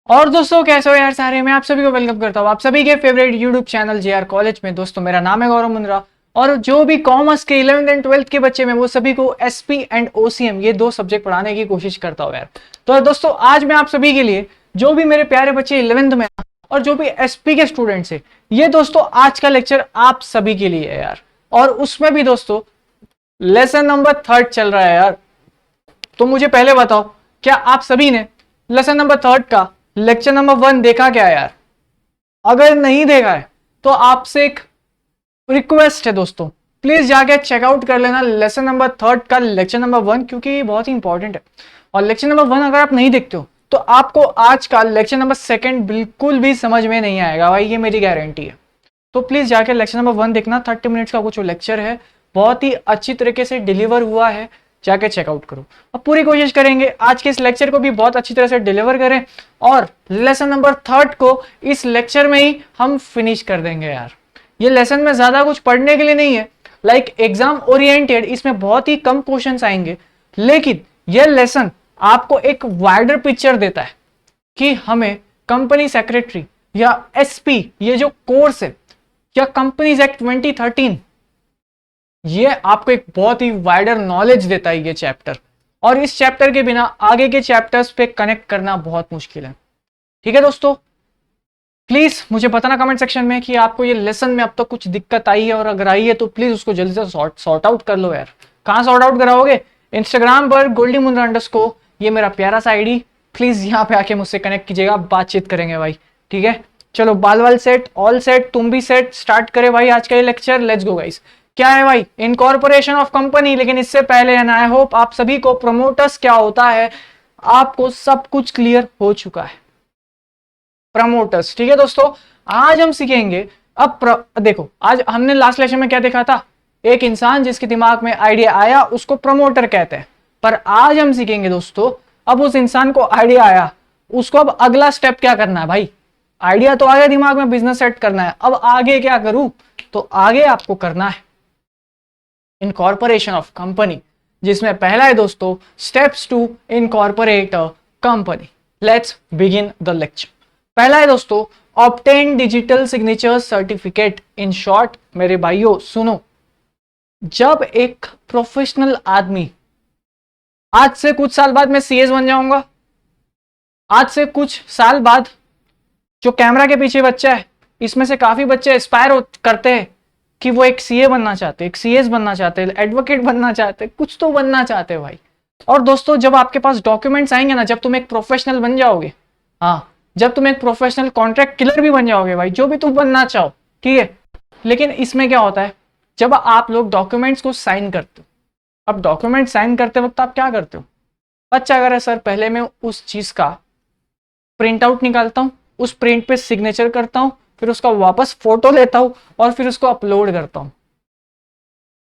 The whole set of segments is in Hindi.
और दोस्तों कैसे हो यार सारे। मैं आप सभी को वेलकम करता हूँ आप सभी के favourite YouTube channel JR college में। दोस्तों मेरा नाम है गौरव मुंद्रा और जो भी कॉमर्स के 11th एंड 12th के बच्चे में वो सभी को एसपी एंड ओसीएम ये दो सब्जेक्ट पढ़ाने की कोशिश करता हूँ यार। तो दोस्तों आज मैं आप सभी के लिए जो भी मेरे प्यारे बच्चे 11th में और जो भी एसपी के स्टूडेंट्स है ये दोस्तों आज का लेक्चर आप सभी के लिए है यार। और उसमें भी दोस्तों लेसन नंबर 3 चल रहा है यार। तो मुझे पहले बताओ क्या आप सभी ने लेसन नंबर 3 का लेक्चर नंबर 1 देखा क्या यार? अगर नहीं देखा है तो आपसे एक रिक्वेस्ट है दोस्तों, प्लीज जाके चेकआउट कर लेना लेसन नंबर 3 का लेक्चर नंबर 1, क्योंकि ये बहुत ही इंपॉर्टेंट है। और लेक्चर नंबर 1 अगर आप नहीं देखते हो तो आपको आज का लेक्चर नंबर 2 बिल्कुल भी समझ में नहीं आएगा भाई, ये मेरी गारंटी है। तो प्लीज जाके लेक्चर नंबर 1 देखना। 30 मिनट्स का कुछ लेक्चर है, बहुत ही अच्छी तरीके से डिलीवर हुआ है, जाके चेकआउट करो। अब पूरी कोशिश करेंगे आज के इस लेक्चर को भी बहुत अच्छी तरह से डिलीवर करें और लेसन नंबर 3 को इस लेक्चर में ही हम फिनिश कर देंगे यार। ये लेसन में ज्यादा कुछ पढ़ने के लिए नहीं है, लाइक एग्जाम ओरिएंटेड, इसमें बहुत ही कम क्वेश्चंस आएंगे, लेकिन यह लेसन आपको एक वाइडर पिक्चर देता है कि हमें कंपनी सेक्रेटरी या एसपी ये जो कोर्स है या कंपनीज एक्ट 2013 ये आपको एक बहुत ही वाइडर नॉलेज देता है ये चैप्टर। और इस चैप्टर के बिना आगे के चैप्टर्स पे कनेक्ट करना बहुत मुश्किल है। ठीक है दोस्तों, प्लीज मुझे बताना कमेंट सेक्शन में कि आपको ये लेसन में अब तक कुछ दिक्कत आई है, और अगर आई है तो प्लीज उसको जल्दी से सॉर्ट आउट कर लो यार। कहां सॉर्ट आउट कराओगे? इंस्टाग्राम पर गोल्डी मुंद्रा अंडरस्कोर, ये मेरा प्यारा सा आईडी, प्लीज यहाँ पे आके मुझसे कनेक्ट कीजिएगा, बातचीत करेंगे भाई। ठीक है, चलो बाल वाल सेट, ऑल सेट, तुम भी सेट, स्टार्ट करे भाई आज का ये लेक्चर। Let's go guys. क्या है भाई? Incorporation of company. लेकिन इससे पहले एंड आई होप आप सभी को प्रमोटर्स क्या होता है आपको सब कुछ क्लियर हो चुका है। प्रमोटर्स, ठीक है दोस्तों, आज हम सीखेंगे। अब देखो, आज हमने लास्ट लेक्चर में क्या देखा था? एक इंसान जिसके दिमाग में आइडिया आया उसको प्रमोटर कहते हैं। पर आज हम सीखेंगे दोस्तों, अब उस इंसान को आइडिया आया, उसको अब अगला स्टेप क्या करना है भाई? आइडिया तो आया दिमाग में, बिजनेस सेट करना है, अब आगे क्या करूं? तो आगे आपको करना है इनकॉर्पोरेशन ऑफ कंपनी, जिसमें पहला है दोस्तों steps to incorporate a company. Let's begin the lecture. पहला है दोस्तों obtain digital signature certificate. In short मेरे भाइयों सुनो, जब एक प्रोफेशनल आदमी, आज से कुछ साल बाद मैं सीएस बन जाऊंगा, आज से कुछ साल बाद जो कैमरा के पीछे बच्चा है इसमें से काफी बच्चे एस्पायर करते हैं कि वो एक सीए बनना चाहते, एक सीएस बनना चाहते, एडवोकेट बनना चाहते, कुछ तो बनना चाहते भाई। और दोस्तों जब आपके पास डॉक्यूमेंट्स आएंगे ना, जब तुम एक प्रोफेशनल बन जाओगे, हाँ, जब तुम एक प्रोफेशनल कॉन्ट्रैक्ट किलर भी बन जाओगे भाई, जो भी तुम बनना चाहो, ठीक है। लेकिन इसमें क्या होता है, जब आप लोग डॉक्यूमेंट्स को साइन करते हो, अब डॉक्यूमेंट साइन करते वक्त आप क्या करते हो? बच्चा अगर है सर, पहले मैं उस चीज का प्रिंट आउट निकालता हूं, उस प्रिंट पे सिग्नेचर करता हूं, फिर उसका वापस फोटो लेता हूं और फिर उसको अपलोड करता हूं।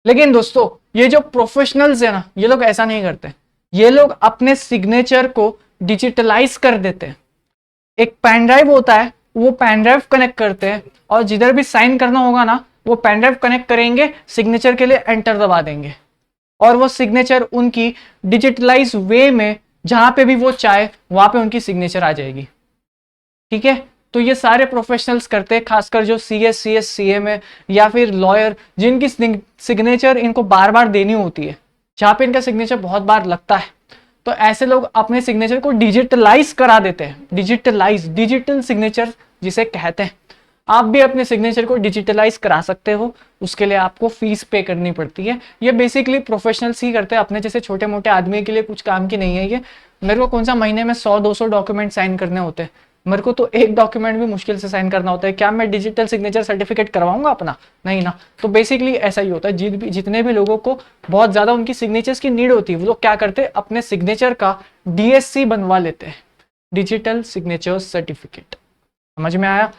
लेकिन दोस्तों ये जो प्रोफेशनल्स है ना, ये लोग ऐसा नहीं करते। ये लोग अपने सिग्नेचर को डिजिटलाइज कर देते हैं। एक पेन ड्राइव होता है, वो पेन ड्राइव कनेक्ट करते हैं और जिधर भी साइन करना होगा ना, वो पेन ड्राइव कनेक्ट करेंगे, सिग्नेचर के लिए एंटर दबा देंगे और वो सिग्नेचर उनकी डिजिटलाइज वे में जहां पे भी वो चाहे वहां पे उनकी सिग्नेचर आ जाएगी। ठीक है, तो ये सारे प्रोफेशनल्स करते हैं, खासकर जो सीएस सीएम है या फिर लॉयर, जिनकी सिग्नेचर इनको बार बार देनी होती है, जहां पे इनका सिग्नेचर बहुत बार लगता है। तो ऐसे लोग अपने सिग्नेचर को डिजिटलाइज करा देते हैं। डिजिटल सिग्नेचर जिसे कहते हैं। आप भी अपने सिग्नेचर को डिजिटलाइज करा सकते हो, उसके लिए आपको फीस पे करनी पड़ती है। ये बेसिकली प्रोफेशनल्स ही करते हैं, अपने जैसे छोटे मोटे आदमी के लिए कुछ काम की नहीं है ये। मेरे को कौन सा महीने में 100-200 डॉक्यूमेंट साइन करने होते हैं, मेरे को तो एक डॉक्यूमेंट भी मुश्किल से साइन करना होता है। क्या मैं डिजिटल सिग्नेचर सर्टिफिकेट करवाऊंगा अपना? नहीं ना। तो बेसिकली ऐसा ही होता है, जितने भी लोगों को बहुत ज्यादा उनकी सिग्नेचर्स की नीड होती है, वो लोग क्या करते हैं, अपने सिग्नेचर का डीएससी बनवा लेते हैं, डिजिटल सिग्नेचर सर्टिफिकेट। समझ में आया?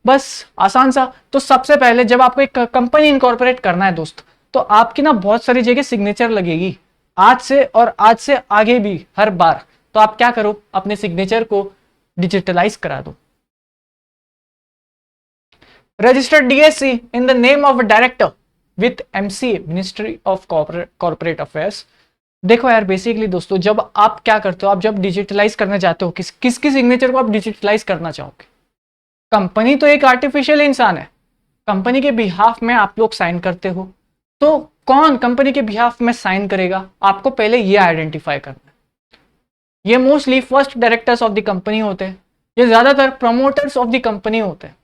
बस आसान सा। तो सबसे पहले जब आपको एक कंपनी इनकॉर्पोरेट करना है दोस्त, तो आपकी ना बहुत सारी जगह सिग्नेचर लगेगी, आज से और आज से आगे भी हर बार। तो आप क्या करो, अपने सिग्नेचर को डिजिटलाइज करा दो। Registered DSC in the name of a director with MCA, ministry of corporate affairs, देखो यार, बेसिकली दोस्तों, जब आप क्या करते हो, आप जब डिजिटलाइज करने जाते हो, किसकी सिग्नेचर को आप डिजिटलाइज करना चाहोगे? कंपनी तो एक आर्टिफिशियल इंसान है, कंपनी के बिहाफ में आप लोग साइन करते हो, तो कौन कंपनी के बिहाफ में साइन करेगा, आपको पहले ये आइडेंटिफाई करना है। ये mostly first directors of the company होते हैं, ये ज्यादातर प्रमोटर्स ऑफ द कंपनी होते हैं।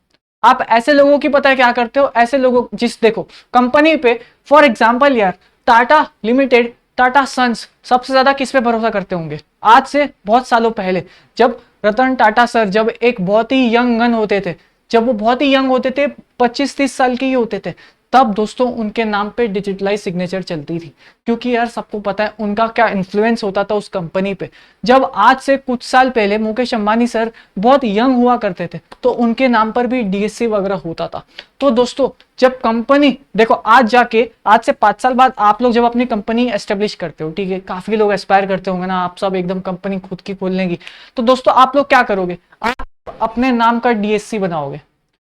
आप ऐसे लोगों की पता है क्या करते हो, ऐसे लोगों देखो कंपनी पे, फॉर एग्जांपल यार, टाटा लिमिटेड, टाटा सन्स सबसे ज्यादा किस पे भरोसा करते होंगे? आज से बहुत सालों पहले, जब रतन टाटा सर जब एक बहुत ही यंग गन होते थे, जब वो बहुत ही यंग होते थे, 25-30 साल के ही होते थे, तब दोस्तों उनके नाम पे डिजिटलाइज सिग्नेचर चलती थी, क्योंकि यार सबको पता है उनका क्या इन्फ्लुएंस होता था उस कंपनी पे। जब आज से कुछ साल पहले मुकेश अंबानी सर बहुत यंग हुआ करते थे, तो उनके नाम पर भी डीएससी वगैरह होता था। तो दोस्तों, जब कंपनी देखो, आज जाके आज से 5 साल बाद आप लोग जब अपनी कंपनी एस्टेब्लिश करते हो, ठीक है, काफी लोग एस्पायर करते होंगे ना, आप सब एकदम कंपनी खुद की खोलने की, तो दोस्तों आप लोग क्या करोगे, आप अपने नाम का डीएससी बनाओगे।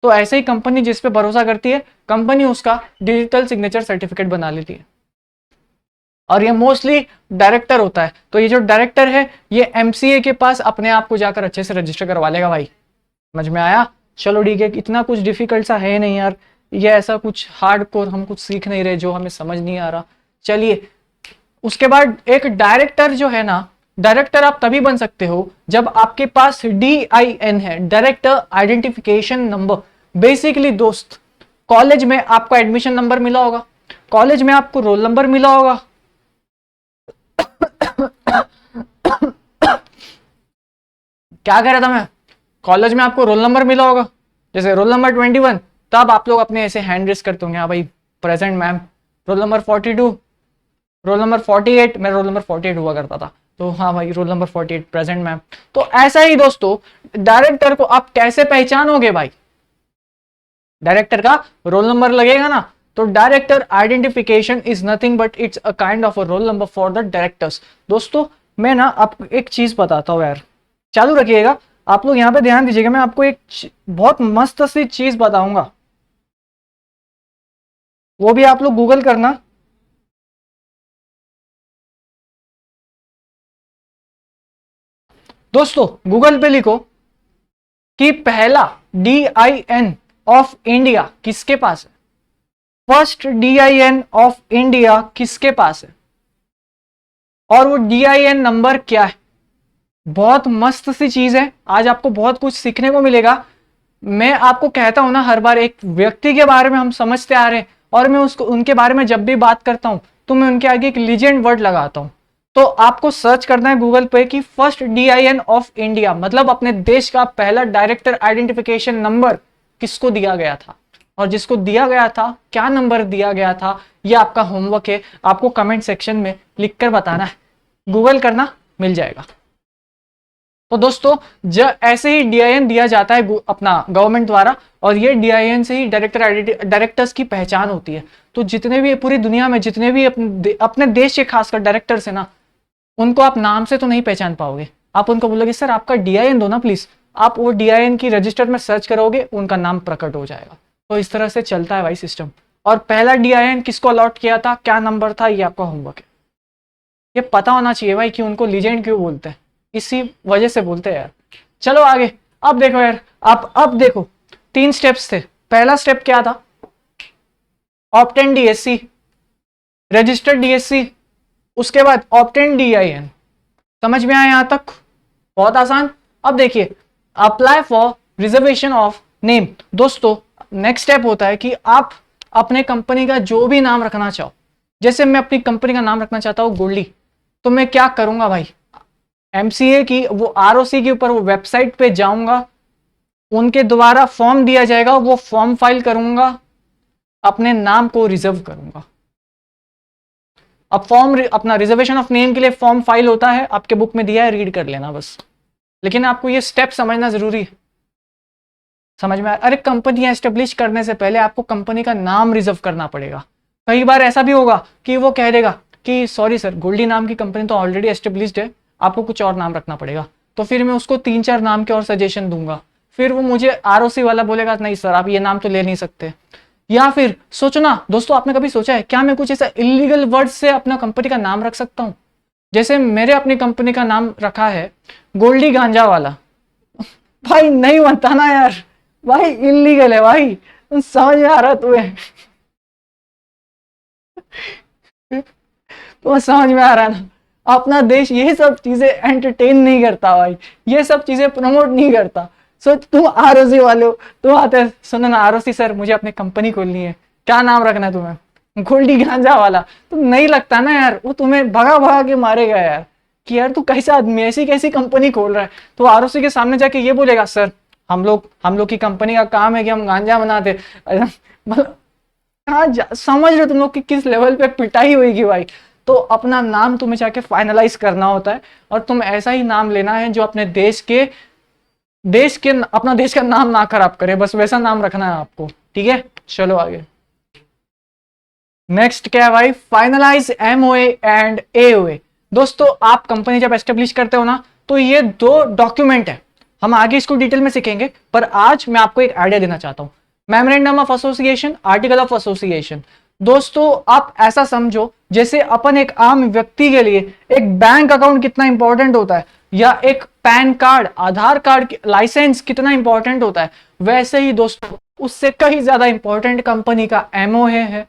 तो ऐसे ही कंपनी जिस पे भरोसा करती है, कंपनी उसका डिजिटल सिग्नेचर सर्टिफिकेट बना लेती है, और ये मोस्टली डायरेक्टर होता है। तो ये जो डायरेक्टर है, ये एमसीए के पास अपने आप को जाकर अच्छे से रजिस्टर करवा लेगा भाई। समझ में आया? चलो ठीक है, इतना कुछ डिफिकल्ट सा है नहीं यार, ये ऐसा कुछ हार्ड कोर हम कुछ सीख नहीं रहे जो हमें समझ नहीं आ रहा। चलिए, उसके बाद एक डायरेक्टर जो है ना, डायरेक्टर आप तभी बन सकते हो जब आपके पास DIN है, डायरेक्टर आइडेंटिफिकेशन नंबर। बेसिकली दोस्त, कॉलेज में आपको एडमिशन नंबर मिला होगा, कॉलेज में आपको रोल नंबर मिला होगा, क्या कह रहा था मैं, कॉलेज में आपको रोल नंबर मिला होगा, जैसे रोल नंबर 21, तब आप लोग अपने ऐसे हैंड रेस करते होंगे, हाँ भाई present ma'am. Roll number 42, roll number 48, मेरा रोल नंबर 48 हुआ करता था, तो हाँ भाई रोल नंबर 48 प्रेजेंट मैम। तो ऐसा ही दोस्तों, डायरेक्टर को आप कैसे पहचानोगे भाई? डायरेक्टर का रोल नंबर लगेगा ना, तो director identification is nothing but it's a kind of a roll number for the directors. दोस्तों, मैं ना आपको एक चीज बताता हूँ यार, चालू रखिएगा, आप लोग यहाँ पे ध्यान दीजिएगा, मैं आपको एक बहुत मस्त सी चीज बताऊंगा, वो भी आप लोग गूगल करना। दोस्तों गूगल पे लिखो कि पहला DIN ऑफ इंडिया किसके पास है, फर्स्ट DIN ऑफ इंडिया किसके पास है, और वो DIN नंबर क्या है। बहुत मस्त सी चीज है, आज आपको बहुत कुछ सीखने को मिलेगा। मैं आपको कहता हूं ना, हर बार एक व्यक्ति के बारे में हम समझते आ रहे हैं, और मैं उसको उनके बारे में जब भी बात करता हूं, तो मैं उनके आगे एक लीजेंड वर्ड लगाता हूं। तो आपको सर्च करना है गूगल पे कि फर्स्ट DIN ऑफ इंडिया, मतलब अपने देश का पहला डायरेक्टर आइडेंटिफिकेशन नंबर किसको दिया गया था, और जिसको दिया गया था क्या नंबर दिया गया था, ये आपका होमवर्क है, आपको कमेंट सेक्शन में लिखकर बताना है, गूगल करना, मिल जाएगा। तो दोस्तों, ऐसे ही DIN दिया जाता है अपना गवर्नमेंट द्वारा, और ये DIN से ही डायरेक्टर्स की पहचान होती है। तो जितने भी पूरी दुनिया में जितने भी अपने देश के खासकर डायरेक्टर्स है ना, उनको आप नाम से तो नहीं पहचान पाओगे, आप उनको बोलोगे सर आपका DIN दो ना प्लीज, आप वो DIN की रजिस्टर में सर्च करोगे, उनका नाम प्रकट हो जाएगा। तो इस तरह से चलता है भाई सिस्टम। और पहला DIN किसको अलॉट किया था, क्या नंबर था, ये आपका होमवर्क है, ये पता होना चाहिए भाई कि उनको लीजेंड क्यों बोलते हैं, इसी वजह से बोलते हैं यार। चलो आगे, अब देखो यार, आप अब देखो 3 स्टेप्स थे। पहला स्टेप क्या था, ऑब्टेन DSC, रजिस्टर्ड DSC, उसके बाद ऑब्टेन DIN। समझ में आया यहां तक? बहुत आसान। अब देखिए, apply for reservation of name. दोस्तों नेक्स्ट स्टेप होता है कि आप अपने कंपनी का जो भी नाम रखना चाहो, जैसे मैं अपनी कंपनी का नाम रखना चाहता हूं गोल्डी, तो मैं क्या करूंगा भाई, MCA की वो ROC के ऊपर वो वेबसाइट पे जाऊंगा, उनके द्वारा फॉर्म दिया जाएगा, वो फॉर्म फाइल करूंगा, अपने नाम को रिजर्व करूंगा। अब फॉर्म अपना रिजर्वेशन ऑफ नेम के लिए फॉर्म फाइल होता है, आपके बुक में दिया है, रीड कर लेना बस। लेकिन आपको ये स्टेप समझना जरूरी है, समझ में आया? अरे कंपनी एस्टेब्लिश करने से पहले आपको कंपनी का नाम रिजर्व करना पड़ेगा। कई बार ऐसा भी होगा कि वो कह देगा कि सॉरी सर, गोल्डी नाम की कंपनी तो ऑलरेडी एस्टेब्लिश्ड है, आपको कुछ और नाम रखना पड़ेगा। तो फिर मैं उसको 3-4 नाम के और सजेशन दूंगा, फिर वो मुझे ROC वाला बोलेगा नहीं सर आप ये नाम तो ले नहीं सकते। या फिर सोचना दोस्तों, आपने कभी सोचा है क्या मैं कुछ ऐसा इलीगल वर्ड से अपना कंपनी का नाम रख सकता हूँ? जैसे मेरे अपनी कंपनी का नाम रखा है गोल्डी गांजा वाला। भाई नहीं बनता ना यार, भाई इलीगल है भाई, समझ में आ रहा तुम्हें? तो समझ में आ रहा है ना, अपना देश ये सब चीजें एंटरटेन नहीं करता भाई, ये सब चीजें प्रमोट नहीं करता। सो तुम आरओसी वाले हो, तुम आते हैं, सुनो ना आरओसी सर मुझे अपनी कंपनी खोलनी है, क्या नाम रखना है तुम्हें? गोल्डी गांजा वाला। तो नहीं लगता ना यार, वो तुम्हें भगा भगा के मारेगा यार, कि यार तू कैसा आदमी है, ऐसी कैसी कंपनी खोल रहा है। तो आरओसी के सामने जाके ये बोलेगा सर हम लोग की कंपनी का काम है कि हम गांजा बनाते, मतलब हाँ समझ रहे हो तुम लोग कि किस लेवल पे पिटाई होगी भाई। तो अपना नाम तुम्हें जाके फाइनलाइज करना होता है, और तुम ऐसा ही नाम लेना है जो अपने देश के अपना देश का नाम ना खराब करे, बस वैसा नाम रखना है आपको, ठीक है? चलो आगे। नेक्स्ट क्या है भाई? Finalise MOA and AOA. दोस्तों आप कंपनी जब एस्टेब्लिश करते हो ना, तो ये दो डॉक्यूमेंट है, हम आगे इसको डिटेल में सीखेंगे, पर आज मैं आपको एक आइडिया देना चाहता हूं। Memorandum of association, article of association. दोस्तों आप ऐसा समझो जैसे अपन एक आम व्यक्ति के लिए एक बैंक अकाउंट कितना इंपॉर्टेंट होता है, या एक पैन कार्ड, आधार कार्ड लाइसेंस कितना इंपॉर्टेंट होता है, वैसे ही दोस्तों उससे कहीं ज्यादा इंपॉर्टेंट कंपनी का एमओए है।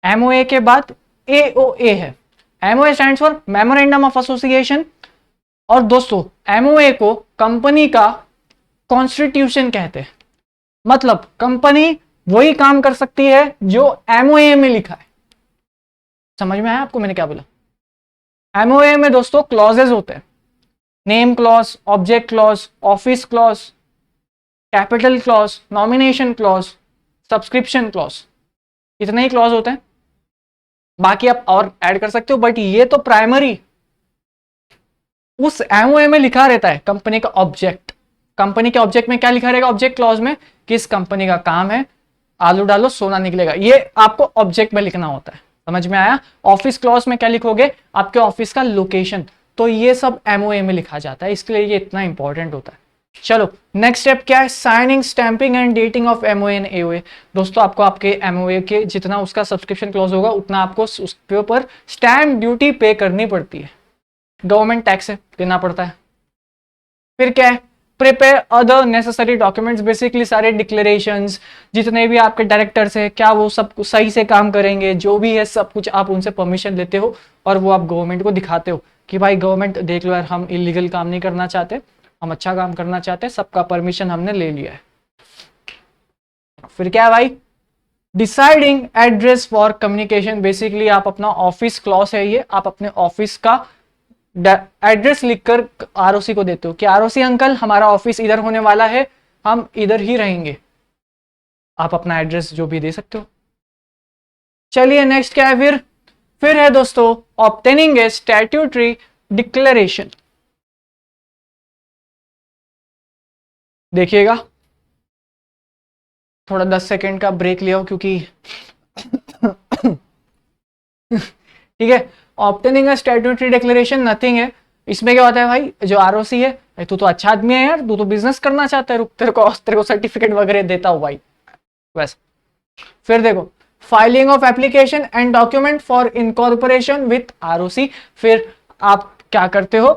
एमओए के बाद एओए है। MOA stands for memorandum of association, और दोस्तों एमओए को कंपनी का कॉन्स्टिट्यूशन कहते हैं। मतलब कंपनी वही काम कर सकती है जो एमओए में लिखा है। समझ में आया आपको मैंने क्या बोला? एमओए में दोस्तों क्लॉजेज होते हैं, name clause, object clause, office clause, capital clause, nomination clause, subscription clause, इतने ही क्लॉज होते हैं। बाकी आप और ऐड कर सकते हो, बट ये तो प्राइमरी उस एमओए में लिखा रहता है कंपनी का ऑब्जेक्ट। कंपनी के ऑब्जेक्ट में क्या लिखा रहेगा? ऑब्जेक्ट क्लॉज में किस कंपनी का काम है, आलू डालो सोना निकलेगा, ये आपको ऑब्जेक्ट में लिखना होता है। समझ में आया? ऑफिस क्लॉज में क्या लिखोगे? आपके ऑफिस का लोकेशन। तो ये सब एमओए में लिखा जाता है, इसके लिए ये इतना इंपॉर्टेंट होता है। चलो नेक्स्ट स्टेप क्या है? Signing, stamping and dating of MOA and AOA. दोस्तों आपको आपके एमओए के जितना उसका सब्सक्रिप्शन क्लॉज होगा उतना आपको उसके ऊपर स्टैंप ड्यूटी पे करनी पड़ती है, गवर्नमेंट टैक्स देना पड़ता है। फिर क्या है? Prepare other necessary documents, basically सारे डिक्लेरेशंस, जितने भी आपके डायरेक्टर्स है क्या वो सब सही से काम करेंगे, जो भी है सब कुछ आप उनसे परमिशन लेते हो, और वो आप गवर्नमेंट को दिखाते हो कि भाई गवर्नमेंट देख लो यार, हम इलीगल काम नहीं करना चाहते, हम अच्छा काम करना चाहते हैं, सबका परमिशन हमने ले लिया है। फिर क्या है भाई? Deciding address for communication. Basically आप अपना ऑफिस क्लॉज है ये, आप अपने ऑफिस का एड्रेस लिखकर आरओसी को देते हो कि आरओसी अंकल हमारा ऑफिस इधर होने वाला है, हम इधर ही रहेंगे। आप अपना एड्रेस जो भी दे सकते हो। चलिए नेक्स्ट क्या है? फिर है दोस्तों ऑब्टेनिंग ए स्टैट्यूटरी डिक्लेरेशन। देखिएगा थोड़ा 10 सेकेंड का ब्रेक लिया हो क्योंकि ठीक है। Obtaining a statutory declaration nothing है, इसमें क्या होता है भाई, जो आरओसी है, भाई तू तो अच्छा आदमी है यार, तू तो बिजनेस करना चाहता है, रुक तेरे को सर्टिफिकेट वगैरह देता हूँ भाई वैसे। फिर देखो filing of application and document for incorporation with ROC. फिर आप क्या करते हो?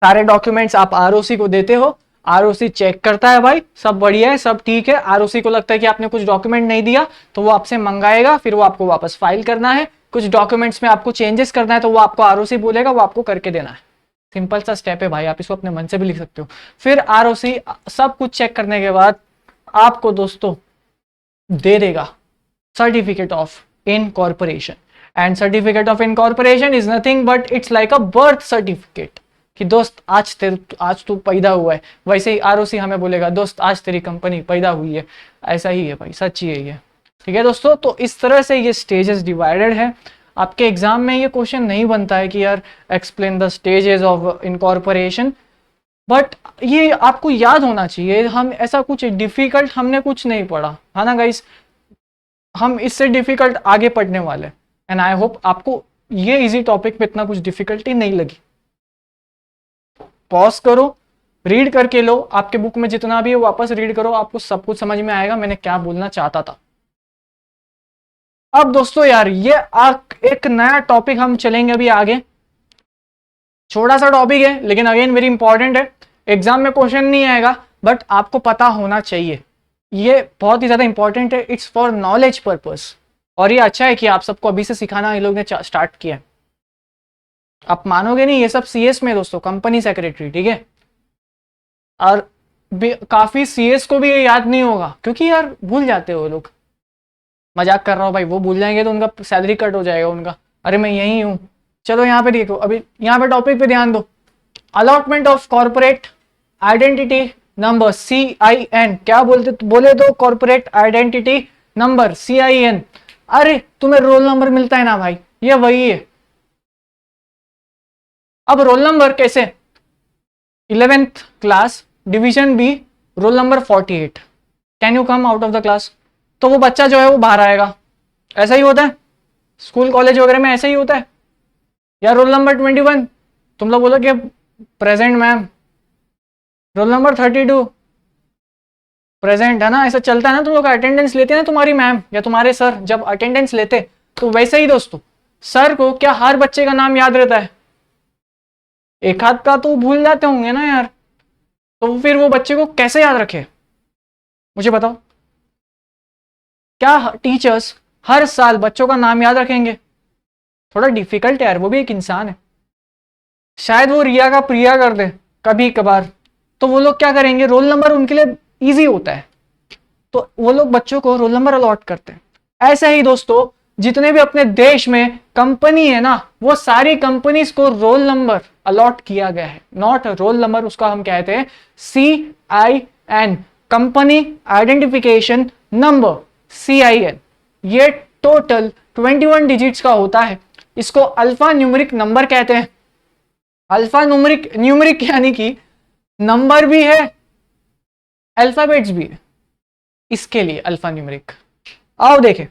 सारे डॉक्यूमेंट्स आप आरओसी को देते हो, आरओसी चेक करता है भाई सब बढ़िया है, सब ठीक है। आरओसी को लगता है कि आपने कुछ डॉक्यूमेंट नहीं दिया तो वो आपसे मंगाएगा, फिर वो आपको वापस फाइल करना है। कुछ डॉक्यूमेंट्स में आपको चेंजेस करना है तो वो आपको आरओसी बोलेगा, वो आपको करके देना है। सिंपल सा स्टेप है भाई, आप इसको अपने मन से भी लिख सकते हो। फिर आरओसी सब कुछ चेक करने के बाद आपको दोस्तों दे देगा certificate of incorporation. And certificate of incorporation is nothing but it's like a birth certificate कि दोस्त आज तू पैदा हुआ है, वैसे ही आरओसी हमें बोलेगा दोस्त आज तेरी कंपनी पैदा हुई है। ऐसा ही है भाई, सच ही है ये। ठीक है दोस्तों, तो इस तरह से ये स्टेजेस डिवाइडेड है। आपके एग्जाम में ये क्वेश्चन नहीं बनता है कि यार explain the stages of incorporation, but ये आपको याद होना चाहिए। हम ऐसा कुछ डिफिकल्ट हमने कुछ नहीं पढ़ा है ना गाइस, हम इससे डिफिकल्ट आगे पढ़ने वाले। एंड आई होप आपको ये इजी टॉपिक पे इतना कुछ डिफिकल्टी नहीं लगी। पॉज करो, रीड करके लो, आपके बुक में जितना भी है वापस रीड करो, आपको सब कुछ समझ में आएगा मैंने क्या बोलना चाहता था। अब दोस्तों यार ये एक नया टॉपिक हम चलेंगे अभी आगे, छोटा सा टॉपिक है लेकिन अगेन वेरी इंपॉर्टेंट है, एग्जाम में क्वेश्चन नहीं आएगा बट आपको पता होना चाहिए, ये बहुत ही ज्यादा इंपॉर्टेंट है, इट्स फॉर नॉलेज पर्पस। और ये अच्छा है कि आप सबको अभी से सिखाना ये लोग ने स्टार्ट किया है। आप मानोगे नहीं, ये सब सीएस में दोस्तों, कंपनी सेक्रेटरी, ठीक है। और काफी सीएस को भी ये याद नहीं होगा क्योंकि यार भूल जाते हो लोग, मजाक कर रहा हूँ भाई, वो भूल जाएंगे तो उनका सैलरी कट हो जाएगा उनका, अरे मैं यही हूँ। चलो यहाँ पे देखो, अभी यहाँ पे टॉपिक पे ध्यान दो, allotment of corporate identity number CIN, क्या बोले तो कॉर्पोरेट आइडेंटिटी नंबर CIN। अरे तुम्हें रोल नंबर मिलता है ना भाई, ये वही है। अब रोल नंबर कैसे, 11th class division B, roll number 48, can you come out of the class, तो वो बच्चा जो है वो बाहर आएगा। ऐसा ही होता है स्कूल कॉलेज वगैरह में, ऐसा ही होता है। या रोल नंबर 21, तुम लोग बोलो कि present ma'am, roll number 32 present, है ना, ऐसा चलता है ना। तुम लोग अटेंडेंस लेते हैं ना तुम्हारी मैम या तुम्हारे सर जब अटेंडेंस लेते, तो वैसे ही दोस्तों सर को क्या हर बच्चे का नाम याद रहता है, एक हाथ का तो भूल जाते होंगे ना यार, तो फिर वो बच्चे को कैसे याद रखे, मुझे बताओ। क्या टीचर्स हर साल बच्चों का नाम याद रखेंगे, थोड़ा डिफिकल्ट है यार, वो भी एक इंसान है। शायद वो रिया का प्रिया कर दे कभी कभार, तो वो लोग क्या करेंगे, रोल नंबर उनके लिए इजी होता है तो वो लोग बच्चों को रोल नंबर अलॉट करते हैं। ऐसे ही दोस्तों जितने भी अपने देश में कंपनी है ना, वो सारी कंपनीज को रोल नंबर अलॉट किया गया है, नॉट रोल नंबर, उसका हम कहते हैं CIN, company identification number CIN। ये टोटल 21 डिजिट्स का होता है, इसको अल्फा न्यूमेरिक नंबर कहते हैं। अल्फा न्यूमेरिक यानी कि नंबर भी है, अल्फाबेट्स भी है, इसके लिए अल्फा न्यूमेरिक। आओ देखें,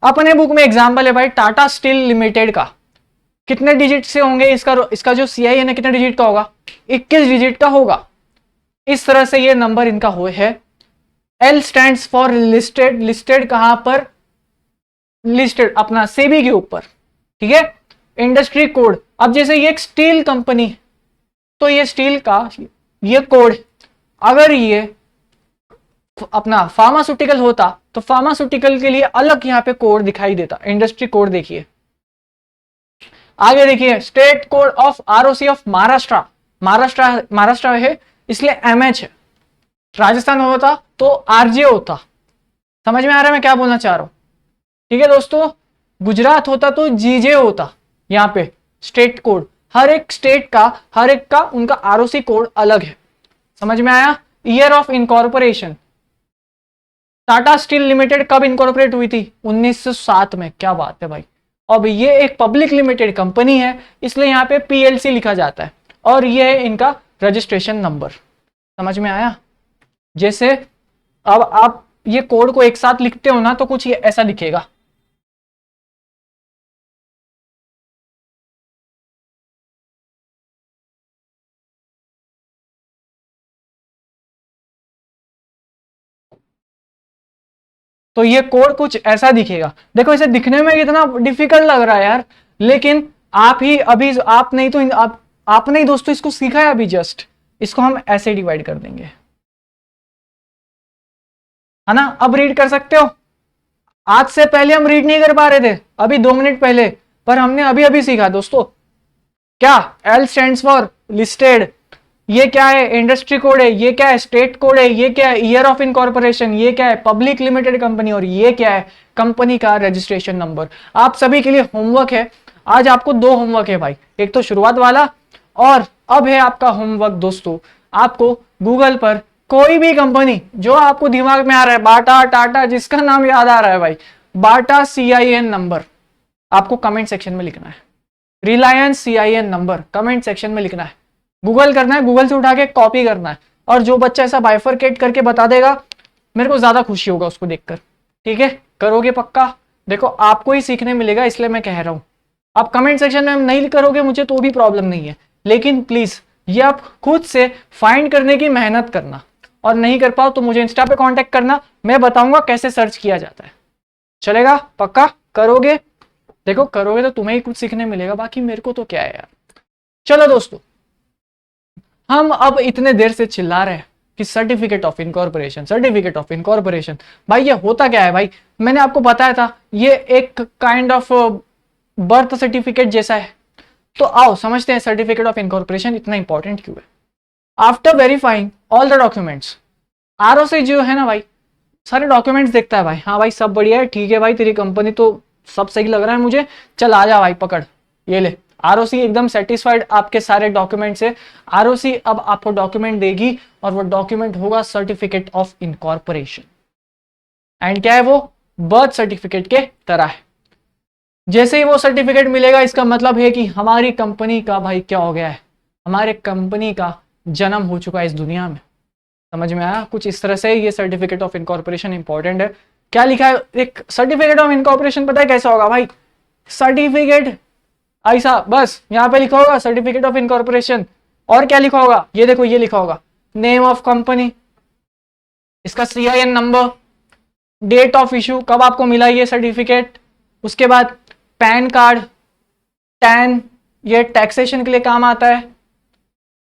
अपने बुक में एग्जांपल है भाई टाटा स्टील लिमिटेड का, कितने डिजिट से होंगे, इसका जो CIN है कितने डिजिट का होगा, 21 डिजिट का होगा। इस तरह से ये नंबर इनका है। L stands for listed, listed कहां पर, लिस्टेड अपना सेबी के ऊपर, ठीक है। इंडस्ट्री कोड, अब जैसे ये एक स्टील कंपनी, तो ये स्टील का ये कोड, अगर ये अपना फार्मास्यूटिकल होता तो फार्मास्यूटिकल के लिए अलग यहाँ पे कोड दिखाई देता, इंडस्ट्री कोड देखिए। आगे देखिए state code of ROC of Maharashtra, Maharashtra है इसलिए MH है, राजस्थान होता तो RJ होता। समझ में आ रहा है मैं क्या बोलना चाह रहा हूं, ठीक है दोस्तों। गुजरात होता तो GJ होता, यहाँ पे स्टेट कोड, हर एक स्टेट का हर एक का उनका ROC कोड अलग है। समझ में आया। Year of incorporation, Tata steel limited कब इनकॉर्पोरेट हुई थी, 1907 में, क्या बात है भाई। अब ये एक पब्लिक लिमिटेड कंपनी है इसलिए यहाँ पे PLC लिखा जाता है, और ये है इनका रजिस्ट्रेशन नंबर। समझ में आया। जैसे अब आप ये कोड को एक साथ लिखते हो ना तो कुछ ये ऐसा दिखेगा, तो ये कोड कुछ ऐसा दिखेगा। देखो इसे दिखने में कितना डिफिकल्ट लग रहा है यार, लेकिन आप ही अभी आप नहीं तो आपने ही दोस्तों इसको सीखा है अभी जस्ट, इसको हम ऐसे डिवाइड कर देंगे, है ना। अब रीड कर सकते हो, आज से पहले हम रीड नहीं कर पा रहे थे, अभी 2 मिनट पहले, पर हमने अभी अभी सीखा दोस्तों। क्या L स्टैंड्स फॉर लिस्टेड, ये क्या है इंडस्ट्री कोड है, ये क्या है स्टेट कोड है, ये क्या है ईयर ऑफ इनकॉर्पोरेशन, ये क्या है पब्लिक लिमिटेड कंपनी, और ये क्या है कंपनी का रजिस्ट्रेशन नंबर। आप सभी के लिए होमवर्क है, आज आपको 2 होमवर्क है भाई, एक तो शुरुआत वाला, और अब है आपका होमवर्क दोस्तों, आपको गूगल पर कोई भी कंपनी जो आपको दिमाग में आ रहा है, बाटा टाटा जिसका नाम याद आ रहा है भाई, बाटा CIN नंबर आपको कमेंट सेक्शन में लिखना है, Reliance CIN number comment section में लिखना है, गूगल करना है, गूगल से उठा के कॉपी करना है, और जो बच्चा ऐसा बाइफरकेट करके बता देगा मेरे को ज्यादा खुशी होगा उसको देखकर, ठीक है। करोगे पक्का, देखो आपको ही सीखने मिलेगा इसलिए मैं कह रहा हूं। आप कमेंट सेक्शन में नहीं करोगे मुझे तो भी प्रॉब्लम नहीं है, लेकिन प्लीज ये आप खुद से फाइंड करने की मेहनत करना, और नहीं कर पाओ तो मुझे इंस्टा पे कांटेक्ट करना, मैं बताऊंगा कैसे सर्च किया जाता है। चलेगा, पक्का करोगे। देखो करोगे तो तुम्हें ही कुछ सीखने मिलेगा, बाकी मेरे को तो क्या है यार। चलो दोस्तों हम अब इतने देर से चिल्ला रहे हैं कि certificate of incorporation, certificate of incorporation. भाई ये होता क्या है भाई? मैंने आपको बताया था ये एक काइंड ऑफ बर्थ सर्टिफिकेट जैसा है। तो आओ समझते हैं सर्टिफिकेट ऑफ इनकॉर्पोरेशन इतना इंपॉर्टेंट क्यों है। After verifying all the documents, ROC जो है ना भाई, सारे डॉक्यूमेंट्स देखता है भाई। हाँ भाई सब बढ़िया है, ठीक है भाई, तेरी कंपनी तो सब सही लग रहा है मुझे, चल आ जा भाई, पकड़ ये ले। आरओसी एकदम सेटिस्फाइड आपके सारे डॉक्यूमेंट से। आरओसी अब आपको डॉक्यूमेंट देगी और वो डॉक्यूमेंट होगा सर्टिफिकेट ऑफ इनकॉर्पोरेशन। एंड क्या है वो? बर्थ सर्टिफिकेट के तरह है। जैसे ही वो सर्टिफिकेट मिलेगा इसका मतलब है कि हमारी कंपनी का भाई क्या हो गया है, हमारे कंपनी का जन्म हो चुका है इस दुनिया में। समझ में आया? कुछ इस तरह से ये सर्टिफिकेट ऑफ इनकॉर्पोरेशन इंपॉर्टेंट है। क्या लिखा है? एक सर्टिफिकेट ऑफ इनकॉर्पोरेशन पता है कैसा होगा भाई? सर्टिफिकेट ऐसा बस यहां पे लिखा होगा सर्टिफिकेट ऑफ इनकॉर्पोरेशन। और क्या लिखा होगा? ये देखो ये लिखा होगा नेम ऑफ कंपनी, इसका CIN number, date of issue, कब आपको मिला ये सर्टिफिकेट, उसके बाद पैन कार्ड, टैन, ये टैक्सेशन के लिए काम आता है,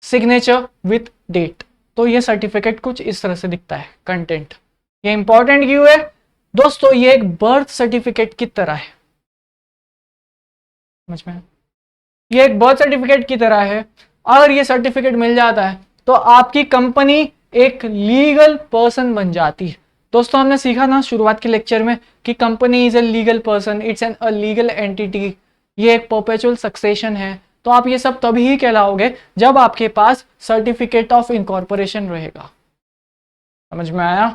सिग्नेचर विथ डेट। तो ये सर्टिफिकेट कुछ इस तरह से दिखता है कंटेंट। ये इंपॉर्टेंट क्यों है दोस्तों? ये एक बर्थ सर्टिफिकेट की तरह है। समझ में? ये एक बर्थ सर्टिफिकेट की तरह है। अगर ये सर्टिफिकेट मिल जाता है तो आपकी कंपनी एक लीगल पर्सन बन जाती है। दोस्तों हमने सीखा ना शुरुआत के लेक्चर में कि company is a legal person, it's an a legal entity, ये एक परपेचुअल सक्सेशन है। तो आप ये सब तभी ही कहलाओगे जब आपके पास सर्टिफिकेट ऑफ इनकॉर्पोरेशन रहेगा। समझ में आया?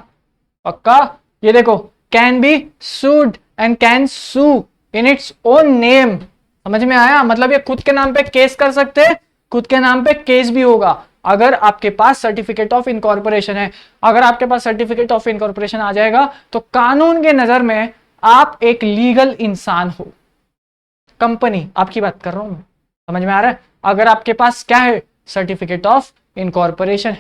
पक्का? ये देखो, can be sued and can sue in its own name. समझ में आया? मतलब ये खुद के नाम पे केस कर सकते हैं, खुद के नाम पे केस भी होगा अगर आपके पास सर्टिफिकेट ऑफ इनकॉर्पोरेशन है। अगर आपके पास सर्टिफिकेट ऑफ इनकॉर्पोरेशन आ जाएगा तो कानून के नजर में आप एक लीगल इंसान हो। कंपनी आपकी बात कर रहा हूं मैं। समझ में आ रहा है? अगर आपके पास क्या है? Certificate of incorporation.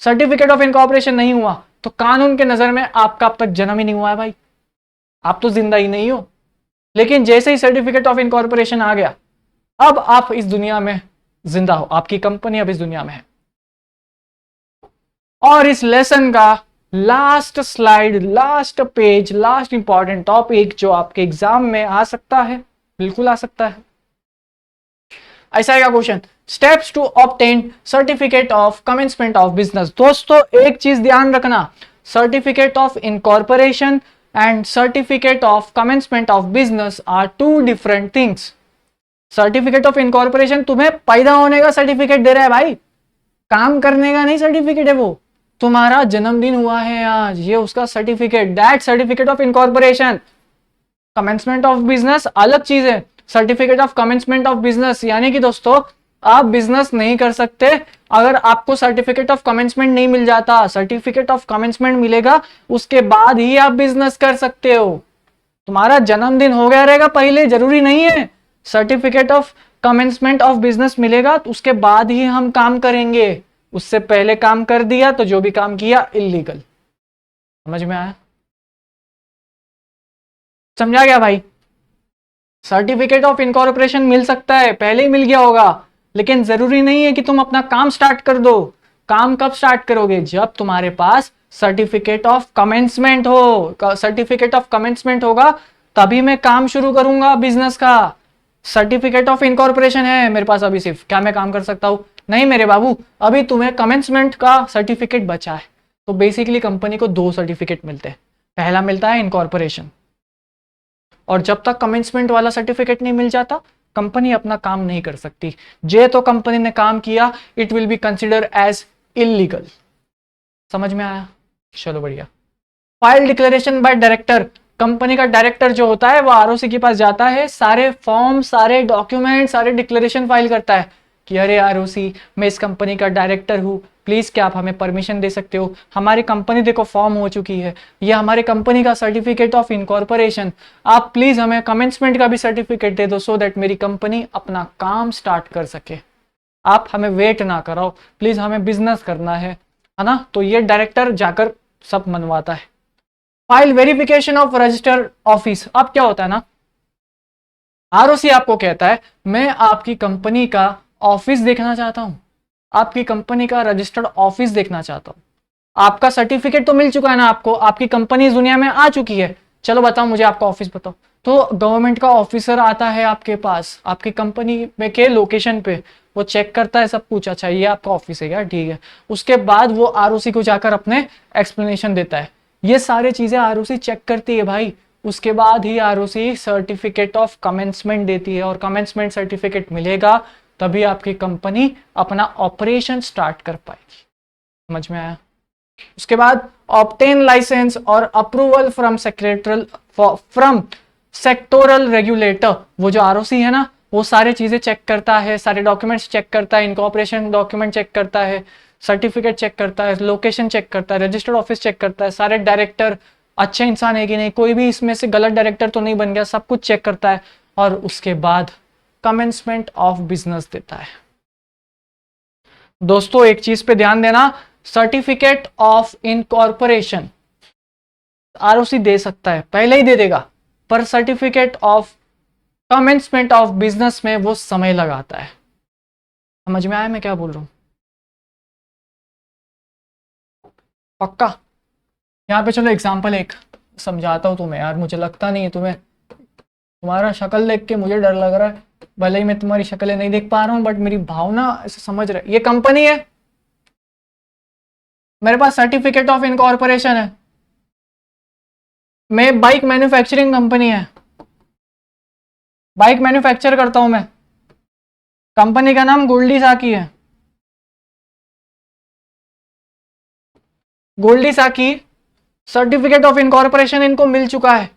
Certificate of incorporation नहीं हुआ तो कानून के नजर में आपका अब तक जन्म ही नहीं हुआ है भाई, आप तो जिंदा ही नहीं हो। लेकिन जैसे ही सर्टिफिकेट ऑफ इनकॉर्पोरेशन आ गया, अब आप इस दुनिया में जिंदा हो, आपकी कंपनी अब इस दुनिया में है। और इस लेसन का last slide, last page, last important topic जो आपके एग्जाम में आ सकता है, बिल्कुल आ सकता है। ऐसा है question, steps to obtain certificate of commencement of business. दोस्तों एक चीज ध्यान रखना, certificate of incorporation and certificate of commencement of business are two different things. Certificate of incorporation तुम्हें पैदा होने का सर्टिफिकेट दे रहा है भाई, काम करने का नहीं सर्टिफिकेट है वो। तुम्हारा जन्मदिन हुआ है आज, ये उसका certificate, that certificate of incorporation. Commencement of business अलग चीज है, certificate of commencement of business यानी कि दोस्तों आप बिजनेस नहीं कर सकते अगर आपको सर्टिफिकेट ऑफ कमेंसमेंट नहीं मिल जाता। सर्टिफिकेट ऑफ कमेंसमेंट मिलेगा उसके बाद ही आप बिजनेस कर सकते हो। तुम्हारा जन्मदिन हो गया रहेगा पहले जरूरी नहीं है, certificate of commencement of business मिलेगा तो उसके बाद ही हम काम करेंगे। उससे पहले काम कर दिया तो जो भी काम किया इल्लीगल। समझ में आया? समझा गया भाई? सर्टिफिकेट ऑफ इनकॉर्पोरेशन मिल सकता है, पहले ही मिल गया होगा, लेकिन जरूरी नहीं है कि तुम अपना काम स्टार्ट कर दो। काम कब स्टार्ट करोगे? जब तुम्हारे पास सर्टिफिकेट ऑफ कमेंसमेंट हो। सर्टिफिकेट ऑफ कमेंसमेंट होगा तभी मैं काम शुरू करूंगा बिजनेस का। सर्टिफिकेट ऑफ इनकॉर्पोरेशन है मेरे पास अभी सिर्फ, क्या मैं काम कर सकता हूं? नहीं मेरे बाबू, अभी तुम्हें कमेंसमेंट का सर्टिफिकेट बचा है। तो बेसिकली कंपनी को दो सर्टिफिकेट मिलते हैं, पहला मिलता है इनकॉर्पोरेशन, और जब तक कमेंसमेंट वाला सर्टिफिकेट नहीं मिल जाता कंपनी अपना काम नहीं कर सकती। जे तो कंपनी ने काम किया it will be consider as illegal. समझ में आया? चलो बढ़िया। File declaration by director, company का डायरेक्टर जो होता है वो आरओसी के पास जाता है, सारे फॉर्म, सारे डॉक्यूमेंट, सारे डिक्लेरेशन फाइल करता है कि अरे आरओसी मैं इस कंपनी का डायरेक्टर हूँ, प्लीज क्या आप हमें परमिशन दे सकते हो, हमारी कंपनी देखो फॉर्म हो चुकी है, ये हमारे कंपनी का सर्टिफिकेट ऑफ इनकॉर्पोरेशन, आप प्लीज हमें कमेंसमेंट का भी सर्टिफिकेट दे दो सो दैट मेरी कंपनी अपना काम स्टार्ट कर सके। आप हमें वेट ना कराओ प्लीज, हमें बिजनेस करना है ना। तो ये डायरेक्टर जाकर सब मनवाता है। File verification of register office, अब क्या होता है ना, आरओसी आपको कहता है मैं आपकी कंपनी का ऑफिस देखना चाहता हूं, आपकी कंपनी का रजिस्टर्ड ऑफिस देखना चाहता हूँ। आपका सर्टिफिकेट तो मिल चुका है ना आपको, आपकी कंपनी इस दुनिया में आ चुकी है, चलो बताओ मुझे आपका ऑफिस बताओ। तो गवर्नमेंट का ऑफिसर आता है आपके पास आपकी कंपनी में के लोकेशन पे, वो चेक करता है सब कुछ, अच्छा ये आपका ऑफिस है क्या, ठीक है। उसके बाद वो आरओसी को जाकर अपने एक्सप्लेनेशन देता है, ये सारी चीजें आरओसी चेक करती है भाई। उसके बाद ही आरओसी सर्टिफिकेट ऑफ कमेंसमेंट देती है, और कमेंसमेंट सर्टिफिकेट मिलेगा तभी आपकी कंपनी अपना ऑपरेशन स्टार्ट कर पाएगी। समझ में आया? उसके बाद ऑब्टेन लाइसेंस और अप्रूवल फ्रॉम सेक्टोरल रेगुलेटर, वो जो आरओसी है ना वो सारे चीजें चेक करता है, सारे डॉक्यूमेंट्स चेक करता है, इनकॉर्पोरेशन डॉक्यूमेंट चेक करता है, सर्टिफिकेट चेक करता है, लोकेशन चेक करता है, रजिस्टर्ड ऑफिस चेक करता है, सारे डायरेक्टर अच्छे इंसान है कि नहीं, कोई भी इसमें से गलत डायरेक्टर तो नहीं बन गया, सब कुछ चेक करता है। और उसके बाद कमेंसमेंट ऑफ बिजनेस देता है। दोस्तों एक चीज पे ध्यान देना, सर्टिफिकेट ऑफ इनकॉर्पोरेशन आरओसी दे सकता है, पहले ही दे देगा, पर certificate of commencement of business में वो समय लगाता है। समझ में आया मैं क्या बोल रहा हूं? पक्का? यहाँ पे चलो एग्जांपल एक समझाता हूँ तुम्हें यार, मुझे लगता नहीं है तुम्हें, तुम्हारा शक्ल देख के मुझे डर लग रहा है, भले ही मैं तुम्हारी शक्लें नहीं देख पा रहा हूँ बट मेरी भावना ऐसे समझ रहा है। ये कंपनी है, मेरे पास सर्टिफिकेट ऑफ इनकॉर्पोरेशन है, मैं बाइक मैन्युफैक्चरिंग कंपनी है, बाइक मैन्युफैक्चर करता हूं मैं, कंपनी का नाम गोल्डी साकी है। गोल्डी साकी सर्टिफिकेट ऑफ इनकॉर्पोरेशन इनको मिल चुका है,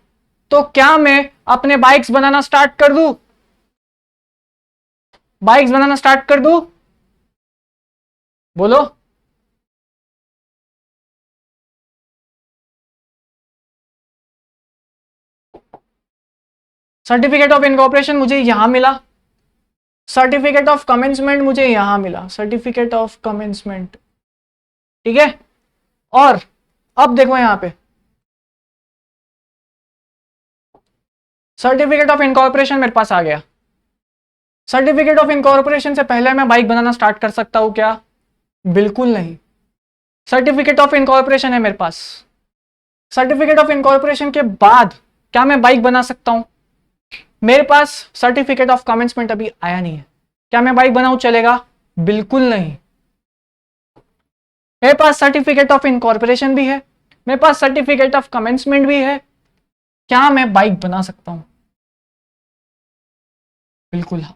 तो क्या मैं अपने बाइक्स बनाना स्टार्ट कर दूं? बाइक्स बनाना स्टार्ट कर दूं? बोलो। सर्टिफिकेट ऑफ इनकॉर्पोरेशन मुझे यहां मिला, सर्टिफिकेट ऑफ कमेंसमेंट मुझे यहां मिला, सर्टिफिकेट ऑफ कमेंसमेंट, ठीक है। और अब देखो यहां पे सर्टिफिकेट ऑफ इनकॉर्पोरेशन मेरे पास आ गया। सर्टिफिकेट ऑफ इनकॉर्पोरेशन से पहले मैं बाइक बनाना स्टार्ट कर सकता हूं क्या? बिल्कुल नहीं। सर्टिफिकेट ऑफ इनकॉर्पोरेशन है मेरे पास, सर्टिफिकेट ऑफ इनकॉर्पोरेशन के बाद क्या मैं बाइक बना सकता हूं? मेरे पास सर्टिफिकेट ऑफ कमेंसमेंट अभी आया नहीं है, क्या मैं बाइक बनाऊं चलेगा? बिल्कुल नहीं। मेरे पास सर्टिफिकेट ऑफ इनकॉर्पोरेशन भी है, मेरे पास सर्टिफिकेट ऑफ कमेंसमेंट भी है, क्या मैं बाइक बना सकता हूं? बिल्कुल हाँ।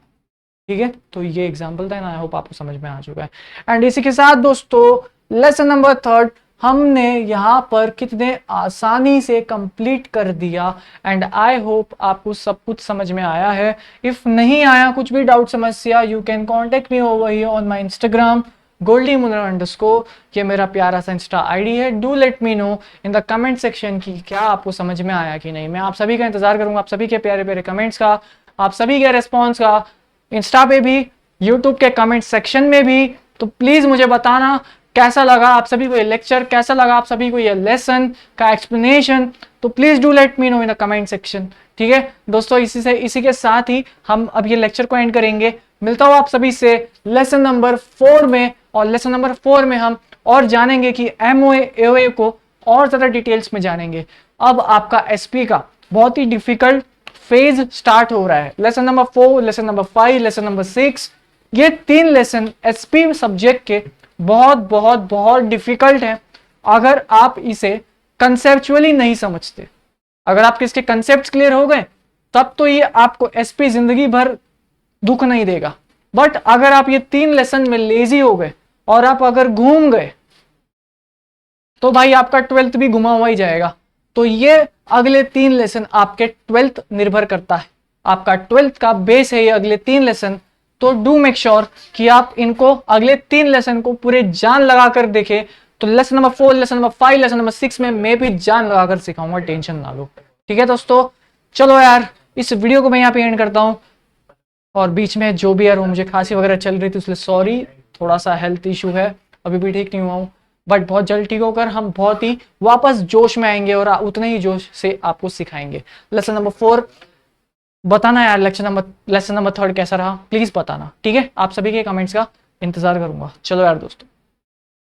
ठीक है, तो ये एग्जांपल था ना, आई होप आपको समझ में आ चुका है। एंड इसी के साथ दोस्तों लेसन नंबर 3 हमने यहाँ पर कितने आसानी से कंप्लीट कर दिया, एंड आई होप आपको सब कुछ समझ में आया है। इफ नहीं आया, कुछ भी डाउट समस्या, you can contact me over here on my Instagram goldymundra_, ये मेरा प्यारा सा इंस्टा आईडी है। Do let me know in the comment section की क्या आपको समझ में आया कि नहीं। मैं आप सभी का इंतजार करूंगा, आप सभी के प्यारे प्यारे कमेंट्स का, आप सभी के रेस्पॉन्स का, इंस्टा पे भी, यूट्यूब के कमेंट सेक्शन में भी। तो प्लीज मुझे बताना कैसा लगा आप सभी को ये लेक्चर, कैसा लगा आप सभी को ये लेसन का एक्सप्लेनेशन, तो please do let me know in the comment section. ठीक है दोस्तों, इसी के साथ ही हम अब ये लेक्चर को एंड करेंगे। मिलता हूं आप सभी से लेसन नंबर 4 में, और लेसन नंबर 4 में हम और जानेंगे कि एमओए एओए को और ज्यादा डिटेल्स में जानेंगे। अब आपका एसपी का बहुत ही डिफिकल्ट फेज स्टार्ट हो रहा है। Lesson number 4, lesson number 5, lesson number 6, ये 3 लेसन एसपी सब्जेक्ट के बहुत बहुत बहुत डिफिकल्ट है अगर आप इसे कंसेप्चुअली नहीं समझते। अगर आपके इसके कंसेप्ट क्लियर हो गए तब तो ये आपको एसपी जिंदगी भर दुख नहीं देगा। बट अगर आप ये 3 लेसन में लेजी हो गए और आप अगर घूम गए तो भाई आपका 12th भी घुमा हुआ ही जाएगा। तो ये अगले 3 लेसन आपके 12th निर्भर करता है, आपका 12th का बेस है ये अगले 3 लेसन। तो डू मेक श्योर कि आप इनको अगले 3 लेसन को पूरे जान लगाकर देखें। तो lesson number 4, lesson number 5, lesson number 6 में मैं भी जान लगाकर सिखाऊंगा, टेंशन ना लो। ठीक है दोस्तों, चलो यार इस वीडियो को मैं यहाँ पे एंड करता हूँ। और बीच में जो भी यार वो मुझे खांसी वगैरह चल रही थी इसलिए सॉरी, थोड़ा सा हेल्थ इशू है, अभी भी ठीक नहीं हुआ हूँ, बट बहुत जल्द ठीक होकर हम बहुत ही वापस जोश में आएंगे और उतने ही जोश से आपको सिखाएंगे। लेसन नंबर 4 बताना यार, लेसन नंबर 3 कैसा रहा प्लीज बताना। ठीक है, आप सभी के कमेंट्स का इंतजार करूंगा। चलो यार दोस्तों।